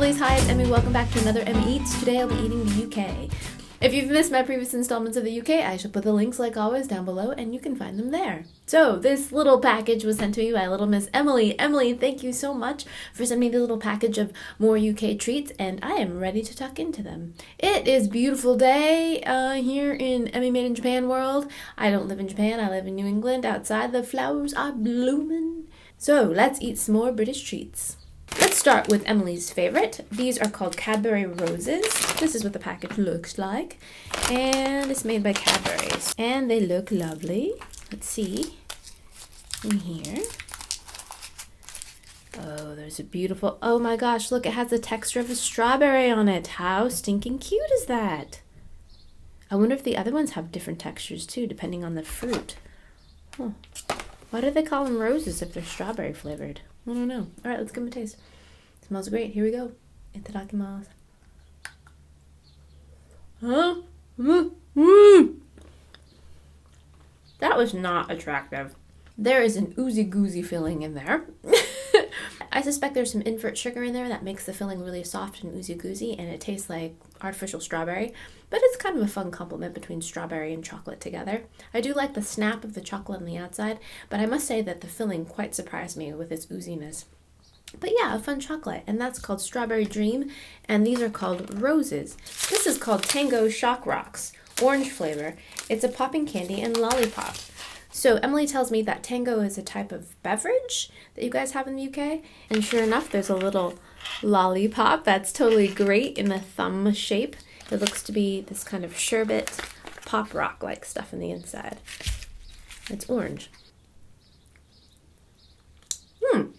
lovelies, hi, it's Emmy. Welcome back to another Emmy Eats. Today I'll be eating the UK. If you've missed my previous installments of the UK, I shall put the links like always down below and you can find them there. So this little package was sent to me by little Miss Emily. Emily, thank you so much for sending me the little package of more UK treats, and I am ready to tuck into them. It is a beautiful day here in Emmymade in Japan world. I don't live in Japan, I live in New England. Outside the flowers are blooming. So let's eat some more British treats. Let's start with Emily's favorite. These are called Cadbury Roses. This is what the package looks like. And it's made by Cadbury's. And they look lovely. Let's see in here. Oh, there's a beautiful, oh my gosh, look, it has the texture of a strawberry on it. How stinking cute is that? I wonder if the other ones have different textures too, depending on the fruit. Huh. Why do they call them roses if they're strawberry flavored? I don't know. All right, let's give them a taste. It smells great. Here we go. Itadakimasu. Huh? That was not attractive. There is an oozy-goozy filling in there. I suspect there's some invert sugar in there that makes the filling really soft and oozy-goozy, and it tastes like artificial strawberry, but it's kind of a fun compliment between strawberry and chocolate together. I do like the snap of the chocolate on the outside, but I must say that the filling quite surprised me with its ooziness. But yeah, a fun chocolate, and that's called Strawberry Dream, and these are called Roses. This is called Tango Shock Rocks, orange flavor. It's a popping candy and lollipop. So Emily tells me that Tango is a type of beverage that you guys have in the UK. And sure enough, there's a little lollipop that's totally great in a thumb shape. It looks to be this kind of sherbet, pop rock-like stuff in the inside. It's orange. And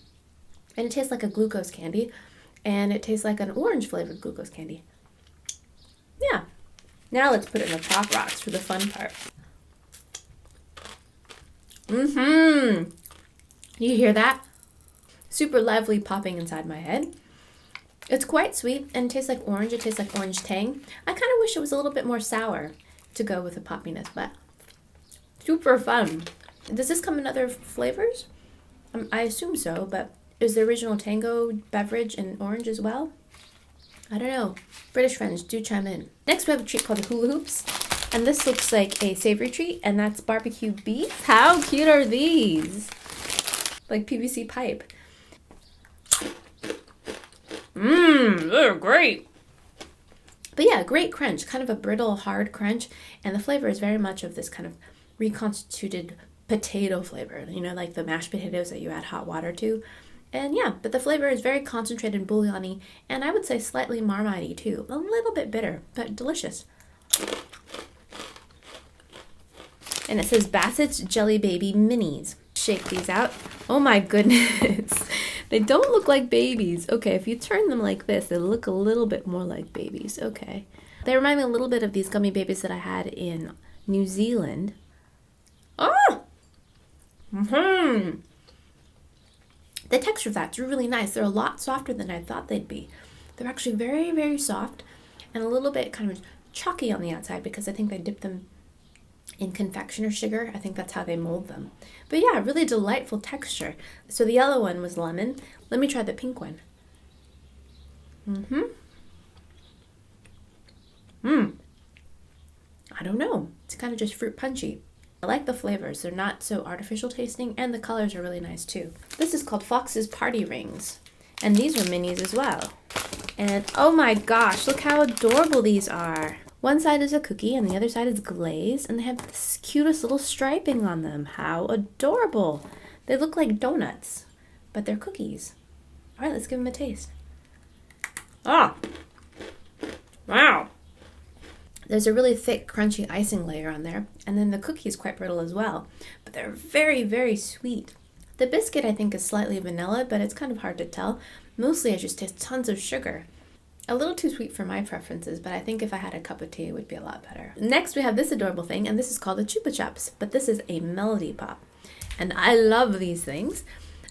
it tastes like a glucose candy. And it tastes like an orange-flavored glucose candy. Yeah. Now let's put it in the pop rocks for the fun part. You hear that? Super lively popping inside my head. It's quite sweet and it tastes like orange. It tastes like orange tang. I kind of wish it was a little bit more sour to go with the poppiness, but super fun. Does this come in other flavors? I assume so, but is the original Tango beverage in orange as well? I don't know. British friends, do chime in. Next we have a treat called Hula Hoops. And this looks like a savory treat, and that's barbecue beef. How cute are these? Like PVC pipe. They're great. But yeah, great crunch. Kind of a brittle, hard crunch. And the flavor is very much of this kind of reconstituted potato flavor. You know, like the mashed potatoes that you add hot water to. And yeah, but the flavor is very concentrated and bouillon-y, and I would say slightly Marmite-y too. A little bit bitter, but delicious. And it says Bassett's Jelly Baby Minis. Shake these out. Oh my goodness. They don't look like babies. Okay, if you turn them like this, they look a little bit more like babies. Okay. They remind me a little bit of these gummy babies that I had in New Zealand. Oh! The texture of that's really nice. They're a lot softer than I thought they'd be. They're actually very, very soft and a little bit kind of chalky on the outside because I think they dip them in confectioner sugar. I think that's how they mold them. But yeah, really delightful texture. So the yellow one was lemon. Let me try the pink one. I don't know. It's kind of just fruit punchy. I like the flavors. They're not so artificial tasting, and the colors are really nice too. This is called Fox's Party Rings, and these are minis as well. And oh my gosh, look how adorable these are. One side is a cookie and the other side is glaze, and they have this cutest little striping on them. How adorable. They look like donuts, but they're cookies. All right, let's give them a taste. Oh, wow. There's a really thick, crunchy icing layer on there, and then the cookie is quite brittle as well, but they're very, very sweet. The biscuit, I think, is slightly vanilla, but it's kind of hard to tell. Mostly I just taste tons of sugar. A little too sweet for my preferences, but I think if I had a cup of tea, it would be a lot better. Next, we have this adorable thing, and this is called a Chupa Chups, but this is a melody pop. And I love these things.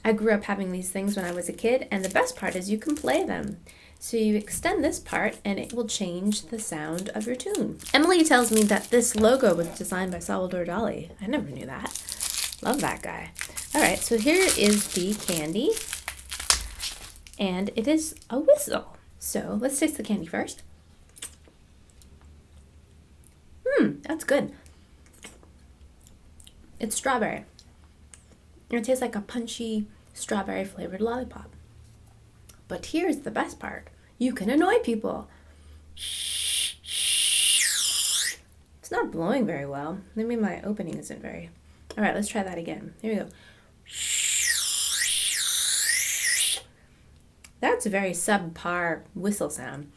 I grew up having these things when I was a kid, and the best part is you can play them. So you extend this part, and it will change the sound of your tune. Emily tells me that this logo was designed by Salvador Dali. I never knew that. Love that guy. All right, so here is the candy, and it is a whistle. So let's taste the candy first. That's good. It's strawberry. It tastes like a punchy strawberry flavored lollipop. But here's the best part. You can annoy people. It's not blowing very well. Maybe my opening isn't very... All right, let's try that again. Here we go. That's a very subpar whistle sound.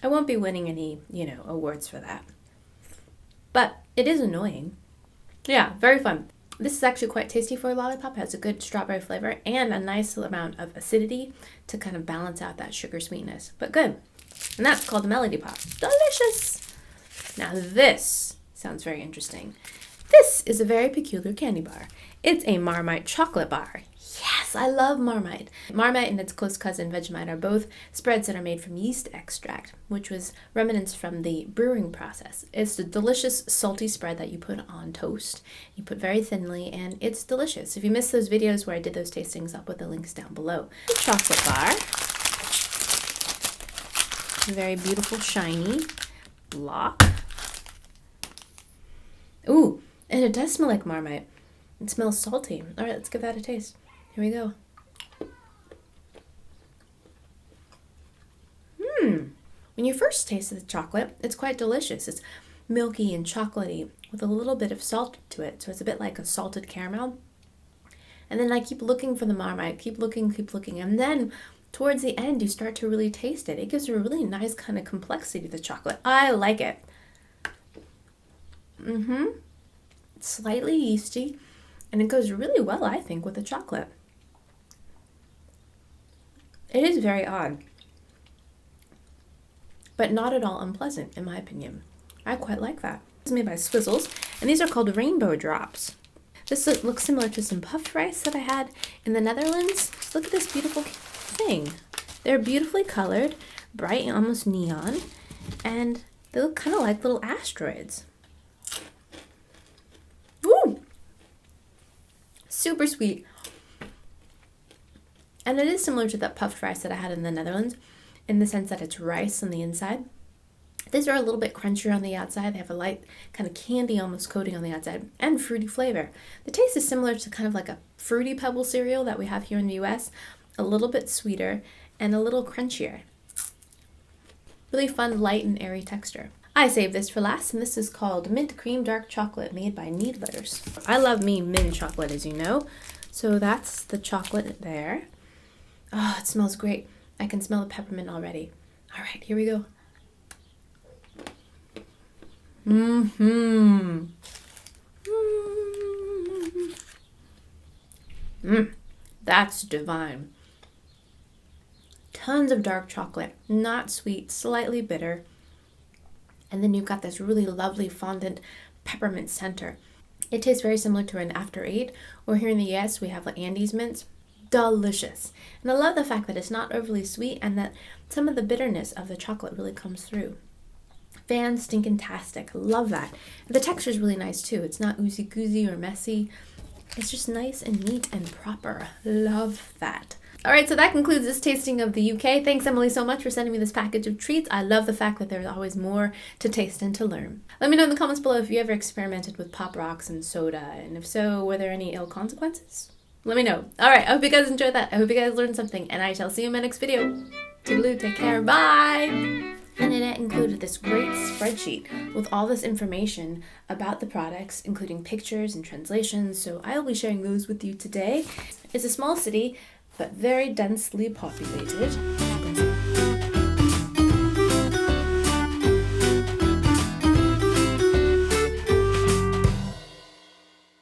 I won't be winning any, awards for that. But it is annoying. Yeah, very fun. This is actually quite tasty for a lollipop. It has a good strawberry flavor and a nice amount of acidity to kind of balance out that sugar sweetness. But good. And that's called the Melody Pop. Delicious! Now this sounds very interesting. This is a very peculiar candy bar. It's a Marmite Chocolate Bar. Yes, I love Marmite. Marmite and its close cousin Vegemite are both spreads that are made from yeast extract, which was remnants from the brewing process. It's a delicious salty spread that you put on toast. You put very thinly, and it's delicious. If you missed those videos where I did those tastings, I'll put the links down below. The chocolate bar. Very beautiful, shiny block. Ooh, and it does smell like Marmite. It smells salty. All right, let's give that a taste. Here we go. When you first taste the chocolate, it's quite delicious. It's milky and chocolatey with a little bit of salt to it. So it's a bit like a salted caramel. And then I keep looking for the Marmite, keep looking. And then towards the end, you start to really taste it. It gives a really nice kind of complexity to the chocolate. I like it. It's slightly yeasty, and it goes really well, I think, with the chocolate. It is very odd, but not at all unpleasant, in my opinion. I quite like that. It's made by Swizzles, and these are called Rainbow Drops. This looks similar to some puffed rice that I had in the Netherlands. Look at this beautiful thing. They're beautifully colored, bright and almost neon, and they look kind of like little asteroids. Woo! Super sweet. And it is similar to that puffed rice that I had in the Netherlands in the sense that it's rice on the inside. These are a little bit crunchier on the outside. They have a light kind of candy almost coating on the outside and fruity flavor. The taste is similar to kind of like a Fruity Pebble cereal that we have here in the US. A little bit sweeter and a little crunchier. Really fun, light and airy texture. I saved this for last, and this is called Mint Cream Dark Chocolate made by Needlers. I love me mint chocolate, as you know. So that's the chocolate there. Oh, it smells great. I can smell the peppermint already. All right, here we go. That's divine. Tons of dark chocolate, not sweet, slightly bitter. And then you've got this really lovely fondant peppermint center. It tastes very similar to an After Eight, or here in the US we have like Andes mints. Delicious. And I love the fact that it's not overly sweet and that some of the bitterness of the chocolate really comes through. Fan-stinkin-tastic. Love that. And the texture is really nice too. It's not oozey-goozey or messy. It's just nice and neat and proper. Love that. All right, so that concludes this tasting of the UK. Thanks, Emily, so much for sending me this package of treats. I love the fact that there's always more to taste and to learn. Let me know in the comments below if you ever experimented with Pop Rocks and soda, and if so, were there any ill consequences? Let me know. All right, I hope you guys enjoyed that. I hope you guys learned something, and I shall see you in my next video. Toodaloo, take care, bye! And it included this great spreadsheet with all this information about the products, including pictures and translations, so I'll be sharing those with you today. It's a small city, but very densely populated.